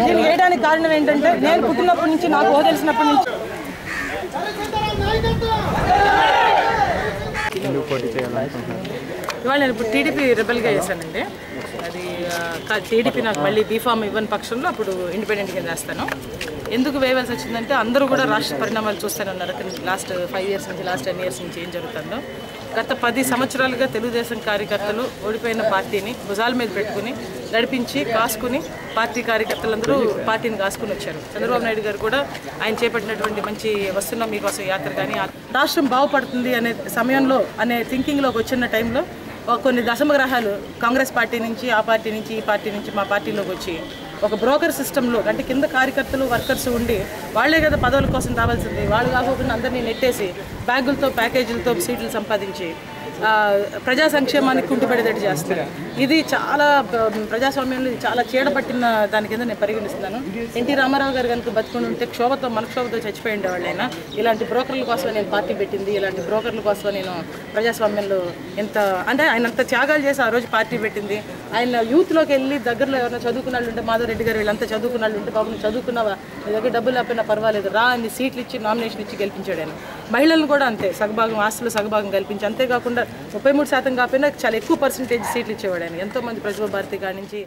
దీన్ని వేయడానికి కారణం ఏంటంటే నేను పుట్టినప్పటి నుంచి నాకు తెలిసినప్పటి నుంచి ఇవాళ నేను ఇప్పుడు టీడీపీ రెబల్గా చేశానండి. అది టీడీపీ నాకు మళ్ళీ బీఫామ్ ఇవ్వని పక్షంలో అప్పుడు ఇండిపెండెంట్గా చేస్తాను. ఎందుకు వేయవలసి వచ్చిందంటే అందరూ కూడా రాష్ట్ర పరిణామాలు చూస్తూనే ఉన్నారు. లాస్ట్ 5 ఇయర్స్ నుంచి, లాస్ట్ 10 ఇయర్స్ నుంచి ఏం జరుగుతుందో. గత 10 సంవత్సరాలుగా తెలుగుదేశం కార్యకర్తలు ఓడిపోయిన పార్టీని భుజాల మీద పెట్టుకుని నడిపించి కాసుకుని పార్టీ కార్యకర్తలందరూ పార్టీని కాసుకుని వచ్చారు. చంద్రబాబు నాయుడు గారు కూడా ఆయన చేపట్టినటువంటి మంచి వస్తున్న మీకోసం యాత్ర కానీ రాష్ట్రం బాగుపడుతుంది అనే సమయంలో అనే థింకింగ్లోకి వచ్చిన టైంలో కొన్ని దశమగ్రహాలు కాంగ్రెస్ పార్టీ నుంచి, ఆ పార్టీ నుంచి, ఈ పార్టీ నుంచి మా పార్టీలోకి వచ్చి ఒక బ్రోకర్ సిస్టంలో అంటే కింద కార్యకర్తలు వర్కర్స్ ఉండి వాళ్ళే కదా పదవుల కోసం రావాల్సింది, వాళ్ళు కాకుండా అందరినీ నెట్టేసి బ్యాగులతో ప్యాకేజీలతో సీట్లు సంపాదించి ప్రజా సంక్షేమానికి కుంటుపడేటట్టు చేస్తారు. ఇది చాలా ప్రజాస్వామ్యంలో చాలా చీడపట్టిన దాని కింద నేను పరిగణిస్తున్నాను. ఎన్టీ రామారావు గారు కనుక బతుకుని ఉంటే మనక్షోభతో చచ్చిపోయి ఉండేవాళ్ళు. ఆయన ఇలాంటి బ్రోకర్ల కోసం నేను పార్టీ పెట్టింది, ఇలాంటి బ్రోకర్ల కోసం నేను ప్రజాస్వామ్యంలో ఎంత అంటే ఆయన అంత త్యాగాలు చేసి ఆ రోజు పార్టీ పెట్టింది. ఆయన యూత్లోకి వెళ్ళి దగ్గరలో ఎవరైనా చదువుకున్న వాళ్ళు ఉంటే, మాధవరెడ్డి గారు వీళ్ళంతా చదువుకున్న వాళ్ళు ఉంటే, బాబు నువ్వు చదువుకున్నావా, నీ దగ్గర డబ్బులు లేకపోయినా పర్వాలేదు రా అని సీట్లు ఇచ్చి నామినేషన్ ఇచ్చి గెలిపించాడు ఆయన. మహిళలను కూడా అంతే సగభాగం ఆస్తులు సగభాగం కల్పించి, అంతేకాకుండా 33% కాకపోయినా చాలా ఎక్కువ పర్సెంటేజ్ సీట్లు ఇచ్చేవాడు ఆయన. ఎంతోమంది ప్రతిభా భారతి కాడి నుంచి